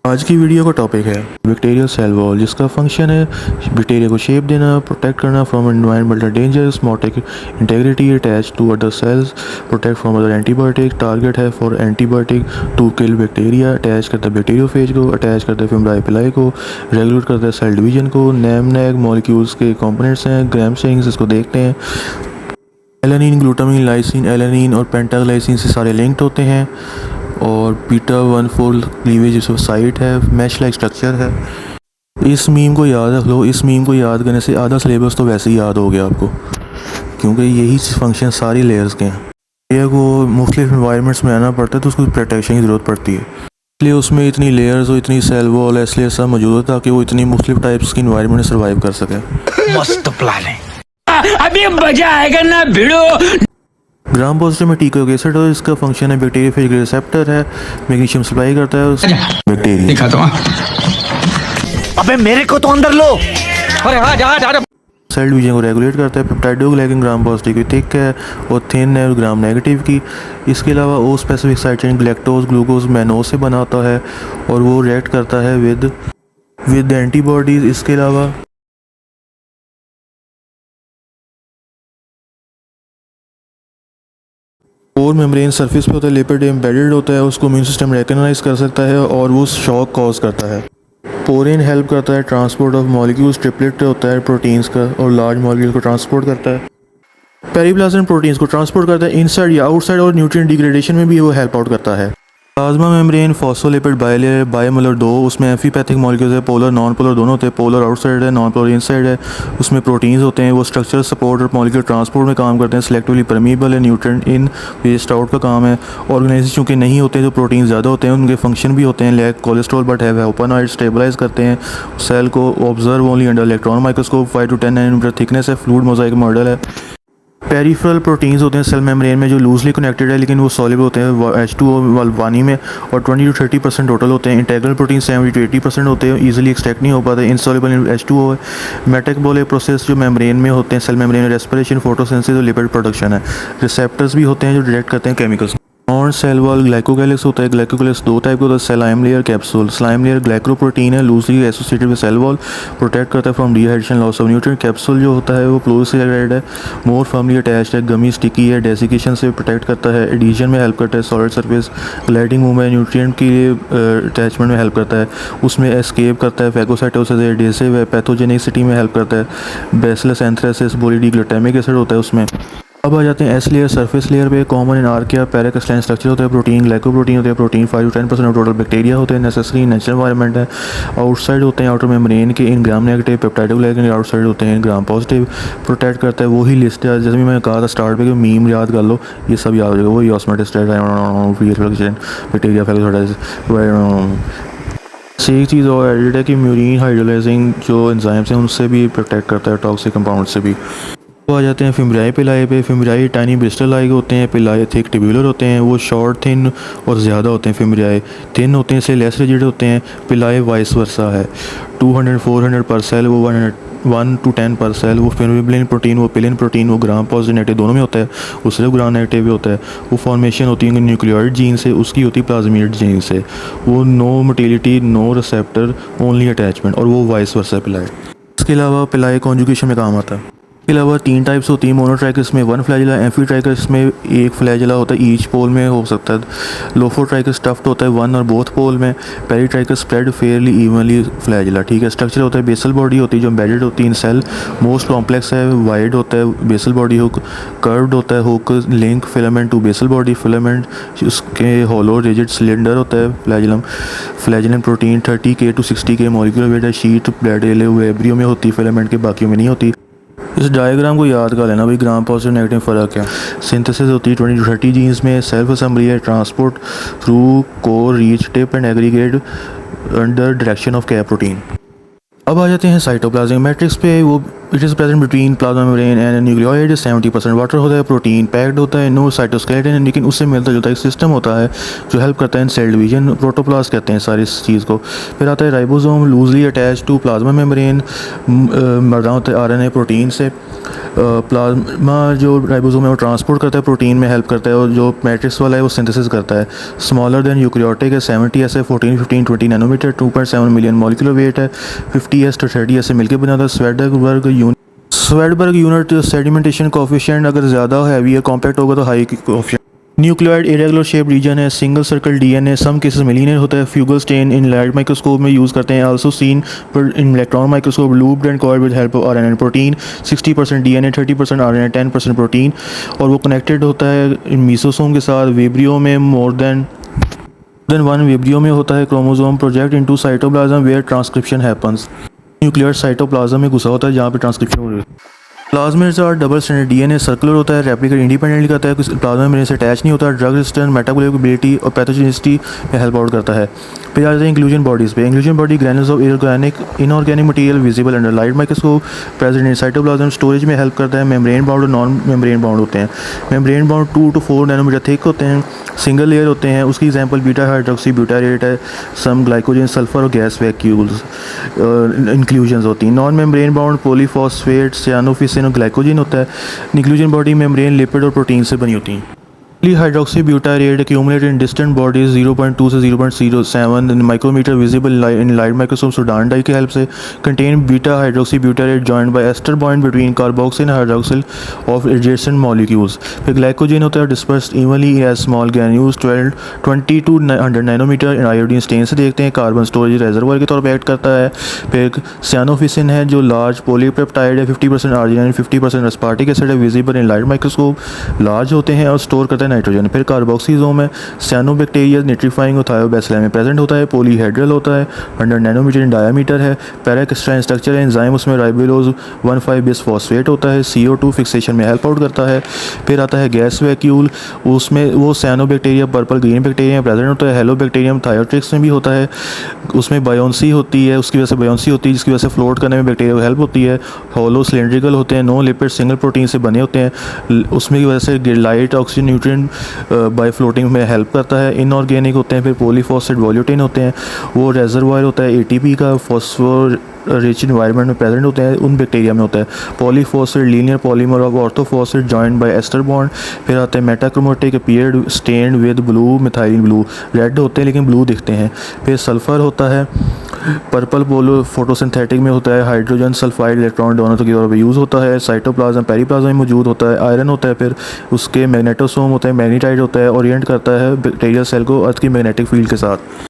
आज की वीडियो का टॉपिक है बैक्टीरियल सेल वॉल, जिसका फंक्शन है बैक्टीरिया को शेप देना, प्रोटेक्ट करना फ्रॉम एनवायरमेंटल डेंजर्स, मोटिक integrity attach to other cells, protect from other antibiotic. Target है for antibiotic to kill bacteria. Attach करता है बैक्टीरियोफेज को, अटैच करता है फिमराई पिलाई को, रेगुलेट करता है सेल डिवीजन को। नैमनैग मॉलिक्यूल्स के कंपोनेंट्स हैं, ग्राम शेयरिंग इसको देखते हैं। एलानिन, ग्लूटामिन, लाइसिन, एलानिन और पेंटाग्लाइसिन से सारे लिंक्ड होते हैं और बीटा 1,4 क्लीवेज साइट है, मैश लाइक स्ट्रक्चर है। इस मीम को याद रख लो। इस मीम को याद करने से आधा सिलेबस तो वैसे ही याद हो गया आपको, क्योंकि यही फंक्शन सारी लेयर्स के हैं। लेयर को मुख्तलिफ इन्वायरमेंट्स में आना पड़ता है तो उसको प्रोटेक्शन की ज़रूरत पड़ती है, इसलिए उसमें इतनी लेयर्स और इतनी सेल वॉल इसलिए सब मौजूद है ताकि वो इतनी मुख्तलिफ टाइप्स की इन्वायरमेंट में सर्वाइव कर सके। मस्त प्लान है, अभी मजा आएगा ना भिड़ो। ग्राम पॉजिटिव में टीकोइक एसिड है, इसका फंक्शन है बैक्टीरियोफेज रिसेप्टर है, मैग्नीशियम सप्लाई करता है बैक्टीरिया। दिखाता हूं, अबे मेरे को तो अंदर लो। अरे हाँ जा। सेल डिवीजन को रेगुलेट करता है। पेप्टाइडोग्लाइकन ग्राम पॉजिटिव की थिक है और थिन है ग्राम नेगेटिव की। इसके अलावा O specific side chain galactose glucose mannose से बना होता है और वो रिएक्ट करता है विद एंटीबॉडीज। इसके अलावा पोर मेम्ब्रेन सरफेस पे होता है, लिपिड एम्बेडेड होता है, उसको इम्यून सिस्टम रिकॉग्नाइज कर सकता है और वो शॉक कॉज करता है। पोरिन हेल्प करता है ट्रांसपोर्ट ऑफ मॉलिक्यूल्स, ट्रिपलेट होता है प्रोटीन्स का और लार्ज मॉलिक्यूल को ट्रांसपोर्ट करता है। पेरिप्लाज्म प्रोटीन्स को ट्रांसपोर्ट करता है इनसाइड या आउटसाइड और न्यूट्रिएंट डिग्रेडेशन में भी वो हेल्प आउट करता है। प्लाज्मा मेम्ब्रेन फॉस्फोलिपिड बायलेयर बायोमोलर 2, उसमें एम्फीपैथिक मॉलिक्यूल्स है, पोलर नॉन पोलर दोनों होते हैं। पोलर आउटसाइड है, नॉन पोलर इनसाइड है। उसमें प्रोटीन्स होते हैं, वो स्ट्रक्चर सपोर्ट और मॉलिक्यूल ट्रांसपोर्ट में काम करते हैं। सिलेक्टिवली परमीबल है, न्यूट्रिएंट इन वेस्ट आउट का काम है। ऑर्गेनाइजेशन चूँकि नहीं होते जो प्रोटीन ज़्यादा होते हैं उनके फंक्शन भी होते हैं lack cholesterol but have hopanoid, stabilize करते हैं सेल को। Observe only under electron microscope, 5 to 10 nanometer thickness है, फ्लूइड मोजाइक मॉडल है। पेरिफेरल प्रोटीन्स होते हैं सेल मेम्ब्रेन में जो लूजली कनेक्टेड है लेकिन वो सॉल्युबल होते हैं H2O पानी में और 20 to 30% टोटल होते हैं। इंटेग्रल प्रोटीन 70 to 80% होते हैं, इजीली एक्सट्रैक्ट नहीं हो पाते। इनसॉल्युबल इन H2O है। मेटाबॉलिक प्रोसेस जो मेम्ब्रेन में होते हैं सेल मेम्ब्रेन में, रेस्पिरेशन, फोटोसिंथेसिस और लिपिड प्रोडक्शन है। रिसेप्टर्स भी होते हैं जो डायरेक्ट करते हैं chemicals. Non cell wall glycocalyx होता है। ग्लाइकोगैलिक्स दो टाइप का होता है, slime layer, capsule. Slime layer glycoprotein है, loosely associated with cell wall, protect करता है from dehydration, loss of nutrient. Capsule जो होता है वो फ्लूइड से रिलेटेड है, मोर फर्मली अटैच्ड है, गमी स्टिकी है, डेसिकेशन से प्रोटेक्ट करता है, एडिशन में हेल्प करता है, solid surface gliding movement, nutrient की अटैचमेंट में हेल्प करता है, उसमें एस्केप करता है, फैगोसाइटोसिस एडेसिव है, पैथोजेनिसिटी में हेल्प करता है, बेसिलस एंथ्रेसिस, बोलीडीग्लूटामिक एसिड होता है उसमें। अब आ जाते हैं एस लेयर, सरफेस लेयर पे। कॉमन इन आर्किया पैराक्रिस्टलाइन स्ट्रक्चर होता है, प्रोटीन ग्लाइकोप्रोटीन होते हैं, protein 5 to 10% of total bacteria होते हैं, नेसेसरी नेचुरल एनवायरनमेंट है। आउटसाइड होते हैं आउटर मेम्ब्रेन के, इन ग्राम नेगेटिव, पेप्टाइडोग्लाइकन आउटसाइड होते हैं, ग्राम पॉजिटिव, प्रोटेक्ट करता है। वही लिस्ट है जैसे भी मैंने कहा था स्टार्ट पे कि मीम याद कर लो, ये सब याद हो जाएगा। वही ऑस्मेटिस्टेट बैक्टीरिया से एक चीज़ और एडिड है कि म्यूरिन हाइड्रोलाइजिंग जो एंजाइम्स हैं उनसे भी प्रोटेक्ट करता है, टॉक्सिक कंपाउंड से भी। तो आ जाते हैं फिमराई पिलाई पे। फिमराई टाइनी ब्रिस्टल लाइक होते हैं, पिलाई थिक ट्यूबुलर होते हैं, वो शॉर्ट थिन और ज़्यादा होते हैं। फिमराई थिन होते हैं, इसलिए लेस रिजिड होते हैं। पिलाई वाइस वर्सा है, 200-400 पर सेल, वो 1 to 10 पर सेल। वो फिब्रिलिन प्रोटीन, वो पिलिन प्रोटीन, वो ग्राम पॉजिटिव दोनों में होता है, वो सिर्फ ग्राम नेगेटिव भी होता है। वो फॉर्मेशन होती है न्यूक्लियोइड जीन से, उसकी होती है प्लाज्मिड जीन से। वो no motility, no receptor, only attachment, और वो वाइस वर्सा पिलाई। इसके अलावा पिलाई कॉन्जुगेशन में काम आता है। इसके अलावा 3 टाइप्स होती हैं, मोनोट्राइकस में 1 फ्लैजिला, एम्फीट्राइकस में 1 फ्लैजिला होता है, ईच पोल में हो सकता है। लोफोट्राइकस स्टफ्ड होता है 1 और बोथ पोल में। Peritrichous spread Fairlie evenly flagella, ठीक है। स्ट्रक्चर होता है बेसल बॉडी होती है जो एम्बेडेड होती है इन सेल, मोस्ट कॉम्प्लेक्स है, वाइड होता है बेसल बॉडी हुक, कर्व्ड होता है hook, link filament to basal body filament, उसके होलो रिजिड सिलेंडर होता है flagellum. Flagellum protein 30K to 60K molecular weight है, शीट ब्लड ले हुए एब्रियो में होती है, फिलामेंट के बाकियों में नहीं होती। इस डायग्राम को याद कर लेना भाई, ग्राम पॉजिटिव नेगेटिव फ़र्क है। सिंथेसिस होती है 20 to 30 जीन्स में, सेल्फ असेंबली है, transport through core reach tip and aggregate under direction of cap protein. अब आ जाते हैं साइटोप्लाज्मिक मैट्रिक्स पे। वो it is present between plasma membrane and nucleoid. 70% water होता है, प्रोटीन पैक्ड होता है, नो साइटोस्केलेटन, लेकिन उससे मिलता जुलता एक सिस्टम होता है जो हेल्प करता है इन सेल डिवीजन, प्रोटोप्लास्ट कहते हैं सारी इस चीज़ को। फिर आता है ribosome, loosely attach to plasma membrane, मर्दा होता है आरएनए प्रोटीन से। प्लाज्मा जो राइबोसोम है वो ट्रांसपोर्ट करता है, प्रोटीन में हेल्प करता है, और जो मैट्रिक्स वाला है वो सिंथेसिस करता है। स्मॉलर देन यूकैरियोटिक है, 70 ऐसे 14, 15, 20 नैनोमीटर, 2.7 मिलियन मॉलिक्यूलर वेट है, 50s to 30 ऐसे मिलकर बनाता है। स्वेडबर्ग यूनिट सेडिमेंटेशन कोफिशिएंट अगर ज़्यादा हैवी है, कॉम्पैक्ट होगा तो high coefficient. Nucleoid irregular shape region है, single circle DNA, some cases मिलीनियर होता है। फ्यूगल स्टेन इन लाइट माइक्रोस्कोप में यूज़ करते हैं, also seen in electron microscope, looped and coiled with help of RNA protein. 60% DNA, 30% RNA, 10% protein, और वो कनेक्टेड होता है इन मीसोसोम के साथ। वेब्रियो में मोर देन वन वेब्रियो में होता है chromosome project into cytoplasm where transcription happens. Nuclear cytoplasm में घुसा होता है जहाँ पे ट्रांसक्रिप्शन हो रही है। प्लाज्मिड्स और डबल स्टैंडर्ड डीएनए सर्कुलर होता है, रेप्लिकेट इंडिपेंडेंटली करता है, प्लाज्मा मेम्ब्रेन से अटैच नहीं होता, ड्रग रेजिस्टेंस, मेटाबॉलिबिलिटी और पैथोजेनिसिटी में हेल्प आउट करता है। फिर आ जाते हैं इंक्लूजन बॉडीज़ पे। Inclusion body granules of inorganic material visible under light microscope, present in cytoplasm, storage में हेल्प करता है। मेम्ब्रेन बाउंड और नॉन मेम्ब्रेन बाउंड होते हैं। Membrane bound 2 to 4 nanometre thick होते हैं, सिंगल लेयर होते हैं। उसकी एग्जांपल बीटा हाइड्रोक्सी ब्यूटारेट है, सम ग्लाइकोजन, सल्फर और गैस वैक्यूल्स इंक्लूजन्स होती हैं। Non membrane bound polyphosphate, cyanophycin और ग्लाइकोजन होता है। इंक्लूजन बॉडी मेम्ब्रेन, लिपिड और प्रोटीन से बनी होती हैं। Hydroxy butyrate accumulate in distant bodies 0.2 से 0.07 micrometre visible in light microscope Sudan dye की हेल्प से। Contain beta hydroxy butyrate joined by ester bond between carboxyl hydroxyl of adjacent molecules. फिर glycogen होता है dispersed evenly as small granules 20 to 100 nanometre in iodine stain से देखते हैं। Carbon storage रेजर्वोयर के तौर पर एक्ट करता है। फिर सियानोफिसिन है जो लार्ज पॉलीपेप्टाइड है, 50% आर्जिनिन, 50% एस्पार्टिक एसिड है, visible in light microscope, large होते हैं और स्टोर करता है नाइट्रोजन। फिर कार्बोक्सीजोम है, सियानोबैक्टीरिया निट्रीफाइंग और थायोबैसिलम में प्रेजेंट होता है, पॉलीहेड्रल होता है, 100 नैनोमीटर इन डायमीटर है, पैराक्रिस्टलाइन स्ट्रक्चर है, एंजाइम उसमें राइबोलोज 1,5 बिस फॉस्फेट होता है, CO2 फिक्सेशन में हेल्प आउट करता है। फिर आता है गैस वैक्यूल, उसमें वो सियानोबैक्टीरिया पर्पल ग्रीन बैक्टीरिया प्रेजेंट होता है। हेलोबैक्टीरियम थायोट्रिक्स में भी होता है, उसमें बायोन्सी होती है, उसकी वजह से बायोन्सी होती है जिसकी वजह से फ्लोट करने में बैक्टीरिया को हेल्प होती है। होलो सिलेंड्रिकल होते हैं, नो लिपिड सिंगल प्रोटीन से बने होते हैं, उसमें की वजह से light oxygen nutrient by floating में हेल्प करता है। इनऑर्गेनिक होते हैं। फिर पॉलीफॉस्फेट वॉल्यूटिन होते हैं, वो रेजर्वायर होता है ATP का, फॉस्फोर रिच इन्वायरमेंट में प्रेजेंट होते हैं, उन बैक्टीरिया में होता है। Polyphosphate linear polymer of orthophosphate joined by ester bond. फिर आते हैं metachromatic appeared stained with blue methylene blue, red होते हैं लेकिन ब्लू दिखते हैं। फिर सल्फर होता है, पर्पल पोलो फोटोसिंथेटिक में होता है, हाइड्रोजन सल्फाइड इलेक्ट्रॉन डोनर के तौर पर यूज़ होता है। साइटोप्लाज्म पेरिप्लाज्म में मौजूद होता है। आयरन होता है, फिर उसके मैग्नेटोसोम होता है, मैग्नेटाइट होता है, ओरिएंट करता है बैक्टीरियल सेल को अर्थ की मैग्नेटिक फील्ड के साथ।